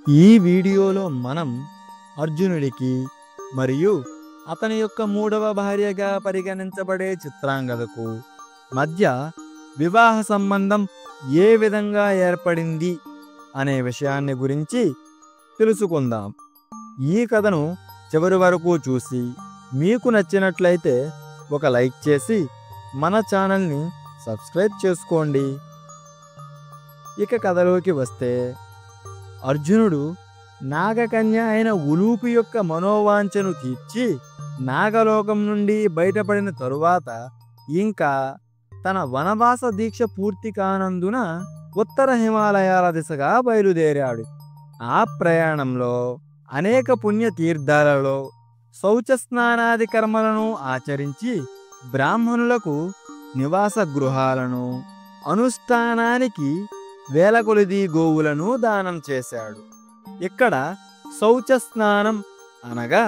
ఈ వీడియోలో మనం అర్జునుడికి మరియు అతని యొక్క మూడవ భార్యగా పరిగణించబడే చిత్రాంగదకు మధ్య వివాహ సంబంధం ఏ విధంగా ఏర్పడింది అనే విషయాన్ని గురించి తెలుసుకుందాం. ఈ కథను చివరి వరకు చూసి మీకు నచ్చినట్లయితే ఒక లైక్ చేసి మన ఛానల్ని సబ్స్క్రైబ్ చేసుకోండి. ఇక కథలోకి వస్తే, అర్జునుడు నాగకన్య అయిన ఉలూపి యొక్క మనోవాంఛను తీర్చి నాగలోకం నుండి బయటపడిన తరువాత ఇంకా తన వనవాస దీక్ష పూర్తి కానందున ఉత్తర హిమాలయాల దిశగా బయలుదేరాడు. ఆ ప్రయాణంలో అనేక పుణ్య తీర్థాలలో శౌచ స్నానాది కర్మలను ఆచరించి బ్రాహ్మణులకు నివాస గృహాలను, అనుష్ఠానానికి వేల కొలది గోవులను దానం చేశాడు. ఇక్కడ శౌచ స్నానం అనగా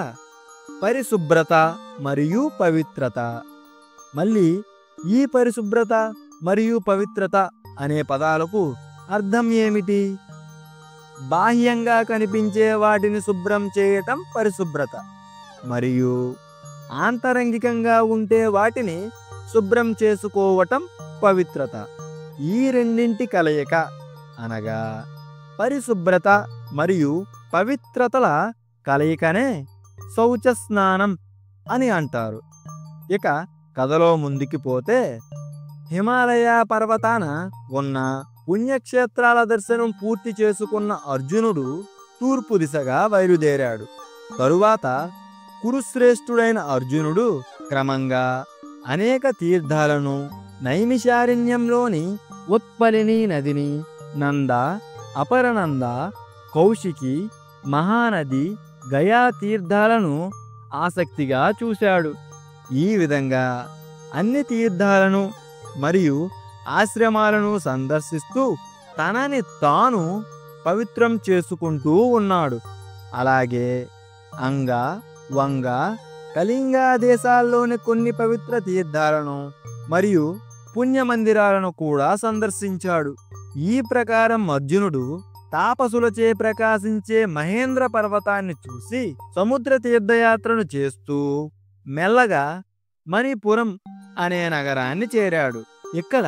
పరిశుభ్రత మరియు పవిత్రత. మళ్ళీ ఈ పరిశుభ్రత మరియు పవిత్రత అనే పదాలకు అర్థం ఏమిటి? బాహ్యంగా కనిపించే వాటిని శుభ్రం చేయటం పరిశుభ్రత, మరియు ఆంతరంగికంగా ఉంటే వాటిని శుభ్రం చేసుకోవటం పవిత్రత. ఈ రెండింటి కలయిక అనగా పరిశుభ్రత మరియు పవిత్రతల కలయికనే శౌచ స్నానం అని అంటారు. ఇక కథలో ముందుకి పోతే, హిమాలయ పర్వతాన ఉన్న పుణ్యక్షేత్రాల దర్శనం పూర్తి చేసుకున్న అర్జునుడు తూర్పు దిశగా బయలుదేరాడు. తరువాత కురుశ్రేష్ఠుడైన అర్జునుడు క్రమంగా అనేక తీర్థాలను, నైమిషారణ్యంలోని ఉత్పలిని నదిని, నంద, అపరనంద, కౌశికి, మహానది, గయా తీర్థాలను ఆసక్తిగా చూశాడు. ఈ విధంగా అన్ని తీర్థాలను మరియు ఆశ్రమాలను సందర్శిస్తూ తనని తాను పవిత్రం చేసుకుంటూ ఉన్నాడు. అలాగే అంగ, వంగ, కళింగ దేశాల్లోని కొన్ని పవిత్ర తీర్థాలను మరియు పుణ్యమందిరాలను కూడా సందర్శించాడు. ఈ ప్రకారం అర్జునుడు తాపసులచే ప్రకాశించే మహేంద్ర పర్వతాన్ని చూసి సముద్ర తీర్థయాత్రను చేస్తూ మెల్లగా మణిపురం అనే నగరాన్ని చేరాడు. ఇక్కడ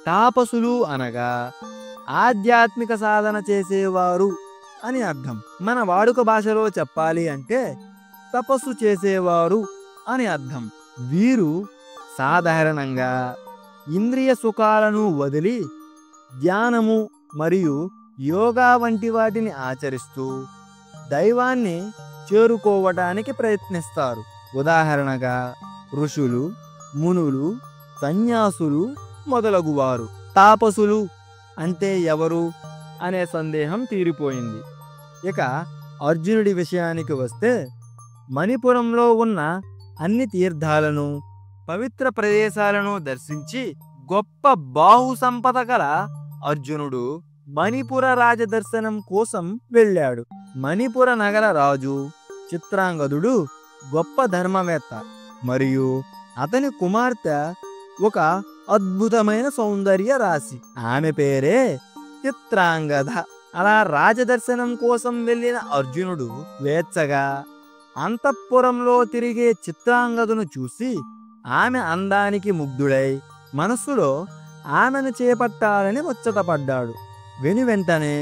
తాపసులు అనగా ఆధ్యాత్మిక సాధన చేసేవారు అని అర్థం. మన వాడుక భాషలో చెప్పాలి అంటే తపస్సు చేసేవారు అని అర్థం. వీరు సాధారణంగా ఇంద్రియ సుఖాలను వదిలి ధ్యానము మరియు యోగా వంటి వాటిని ఆచరిస్తూ దైవాన్ని చేరుకోవటానికి ప్రయత్నిస్తారు. ఉదాహరణగా ఋషులు, మునులు, సన్యాసులు మొదలగువారు. తాపసులు అంటే ఎవరు అనే సందేహం తీరిపోయింది. ఇక అర్జునుడి విషయానికి వస్తే, మణిపురంలో ఉన్న అన్ని తీర్థాలను, పవిత్ర ప్రదేశాలను దర్శించి గొప్ప బాహు సంపద గల అర్జునుడు మణిపుర రాజదర్శనం కోసం వెళ్ళాడు. మణిపుర నగర రాజు చిత్రాంగదుడు గొప్ప ధర్మవేత్త మరియు అతని కుమార్తె ఒక అద్భుతమైన సౌందర్య రాశి. ఆమె పేరే చిత్రాంగద. అలా రాజదర్శనం కోసం వెళ్ళిన అర్జునుడు స్వేచ్ఛగా అంతఃపురంలో తిరిగే చిత్రాంగదను చూసి ఆమె అందానికి ముగ్ధుడై మనస్సులో ఆమెను చేపట్టాలని ముచ్చటపడ్డాడు. వెనువెంటనే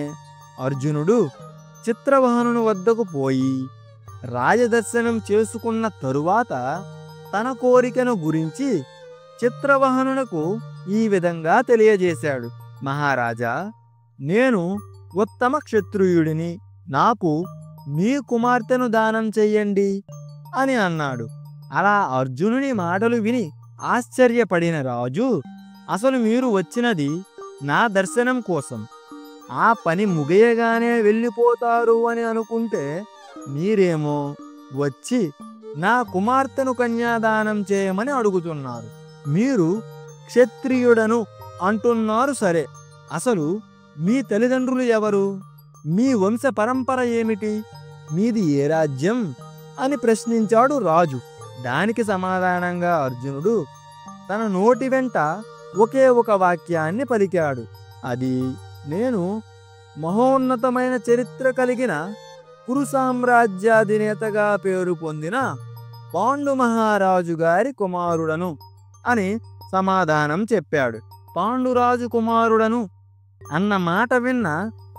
అర్జునుడు చిత్రవాహనుని వద్దకు పోయి రాజదర్శనం చేసుకున్న తరువాత తన కోరికను గురించి చిత్రవాహనునకు ఈ విధంగా తెలియజేశాడు. మహారాజా, నేను ఉత్తమ క్షత్రియుడిని, నాకు మీ కుమార్తెను దానం చెయ్యండి అని అన్నాడు. అలా అర్జునుని మాటలు విని ఆశ్చర్యపడిన రాజు, అసలు మీరు వచ్చినది నా దర్శనం కోసం, ఆ పని ముగియగానే వెళ్ళిపోతారు అని అనుకుంటే మీరేమో వచ్చి నా కుమార్తెను కన్యాదానం చేయమని అడుగుతున్నారు. మీరు క్షత్రియుడను అంటున్నారు సరే, అసలు మీ తల్లిదండ్రులు ఎవరు? మీ వంశ పరంపర ఏమిటి? మీది ఏ రాజ్యం అని ప్రశ్నించాడు రాజు. దానికి సమాధానంగా అర్జునుడు తన నోటి వెంట ఒకే ఒక వాక్యాన్ని పలికాడు. అది, నేను మహోన్నతమైన చరిత్ర కలిగిన కురు సామ్రాజ్యాధినేతగా పేరు పొందిన పాండు మహారాజు గారి కుమారుడను అని సమాధానం చెప్పాడు. పాండురాజు కుమారుడను అన్న మాట విన్న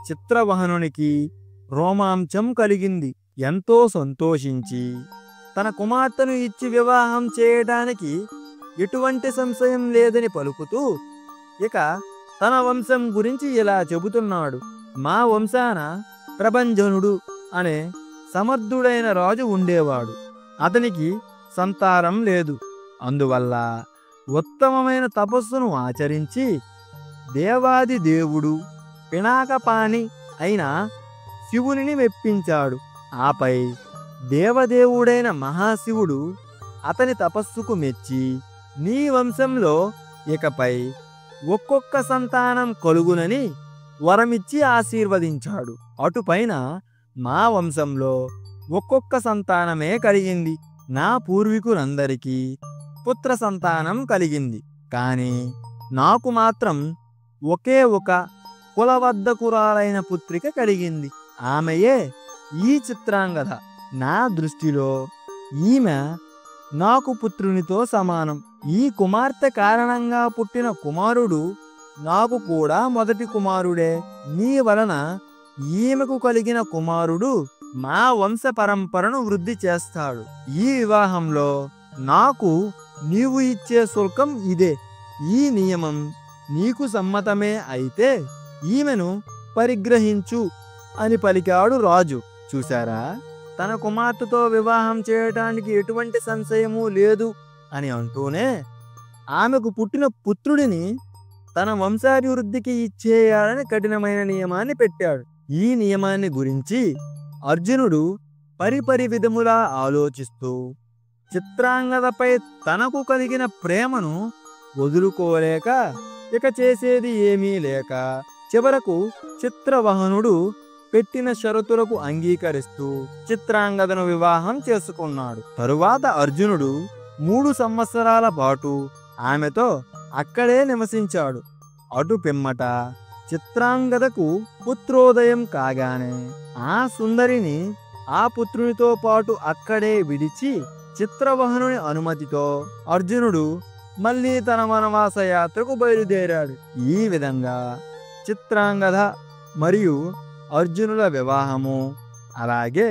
చిత్రవహనునికి రోమాంచం కలిగింది. ఎంతో సంతోషించి తన కుమార్తెను ఇచ్చి వివాహం చేయడానికి ఎటువంటి సంశయం లేదని పలుకుతూ ఇక తన వంశం గురించి ఇలా చెబుతున్నాడు. మా వంశాన ప్రభంజనుడు అనే సమర్థుడైన రాజు ఉండేవాడు. అతనికి సంతానం లేదు. అందువల్ల ఉత్తమమైన తపస్సును ఆచరించి దేవాది దేవుడు పినాకపాణి అయిన శివుని మెప్పించాడు. ఆపై దేవదేవుడైన మహాశివుడు అతని తపస్సుకు మెచ్చి నీ వంశంలో ఇకపై ఒక్కొక్క సంతానం కలుగునని వరమిచ్చి ఆశీర్వదించాడు. అటుపైన మా వంశంలో ఒక్కొక్క సంతానమే కలిగింది. నా పూర్వీకులందరికీ పుత్ర సంతానం కలిగింది. కానీ నాకు మాత్రం ఒకే ఒక కులవద్దకురాలైన పుత్రిక కలిగింది. ఆమెయే ఈ చిత్రాంగద. నా దృష్టిలో ఈమె నాకు పుత్రునితో సమానం. ఈ కుమార్తె కారణంగా పుట్టిన కుమారుడు నాకు కూడా మొదటి కుమారుడే. నీ వలన ఈమెకు కలిగిన కుమారుడు మా వంశ పరంపరను వృద్ధి చేస్తాడు. ఈ వివాహంలో నాకు నీవు ఇచ్చే శుల్కం ఇదే. ఈ నియమం నీకు సమ్మతమే అయితే ఈమెను పరిగ్రహించు అని పలికాడు రాజు. చూశారా, తన కుమార్తెతో వివాహం చేయటానికి ఎటువంటి సంశయము లేదు అని అంటూనే ఆమెకు పుట్టిన పుత్రుడిని తన వంశాభివృద్ధికి ఇచ్చేయాలని కఠినమైన నియమాన్ని పెట్టాడు. ఈ నియమాన్ని గురించి అర్జునుడు పరిపరి విధములా ఆలోచిస్తూ చిత్రాంగదపై తనకు కలిగిన ప్రేమను వదులుకోలేక ఇక చేసేది ఏమీ లేక చివరకు చిత్రవహనుడు పెట్టిన షరతులకు అంగీకరిస్తూ చిత్రాంగదను వివాహం చేసుకున్నాడు. తరువాత అర్జునుడు 3 సంవత్సరాల పాటు ఆమెతో అక్కడే నివసించాడు. అటు పిమ్మట చిత్రాంగదకు పుత్రోదయం కాగానే ఆ సుందరిని ఆ పుత్రునితో పాటు అక్కడే విడిచి చిత్రవహనుని అనుమతితో అర్జునుడు మళ్ళీ తన వనవాస యాత్రకు బయలుదేరాడు. ఈ విధంగా చిత్రాంగద మరియు అర్జునుల వివాహము అలాగే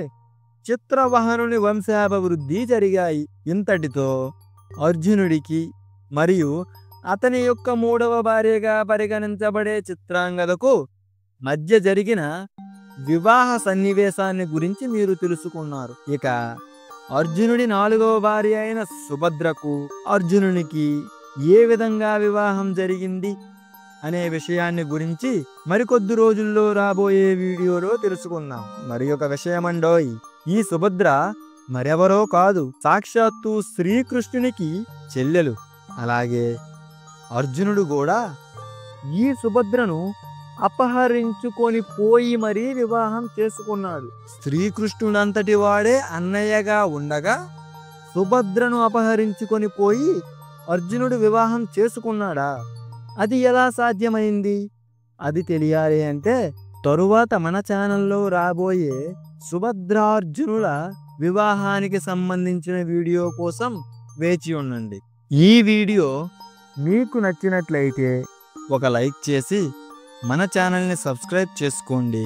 చిత్రవహనుని వంశాభివృద్ధి జరిగాయి. ఇంతటితో అర్జునుడికి మరియు అతని యొక్క 3వ భార్యగా పరిగణించబడే చిత్రాంగదకు మధ్య జరిగిన వివాహ సన్నివేశాన్ని గురించి మీరు తెలుసుకున్నారు. ఇక అర్జునుడి 4వ భార్య అయిన సుభద్రకు అర్జునునికి ఏ విధంగా వివాహం జరిగింది అనే విషయాన్ని గురించి మరికొద్ది రోజుల్లో రాబోయే వీడియోలో తెలుసుకుందాం. మరి ఒక విషయమండోయ్, ఈ సుభద్ర మరెవరో కాదు, సాక్షాత్తు శ్రీకృష్ణునికి చెల్లెలు. అలాగే అర్జునుడు కూడా ఈ సుభద్రను అపహరించుకొని పోయి మరీ వివాహం చేసుకున్నాడు. శ్రీకృష్ణుడంతటి వాడే అన్నయ్యగా ఉండగా సుభద్రను అపహరించుకొని పోయి అర్జునుడు వివాహం చేసుకున్నాడా? అది ఎలా సాధ్యమైంది? అది తెలియాలి అంటే తరువాత మన ఛానల్లో రాబోయే సుభద్రార్జునుల వివాహానికి సంబంధించిన వీడియో కోసం వేచి ఉండండి. ఈ వీడియో మీకు నచ్చినట్లయితే ఒక లైక్ చేసి మన ఛానల్ని సబ్స్క్రైబ్ చేసుకోండి.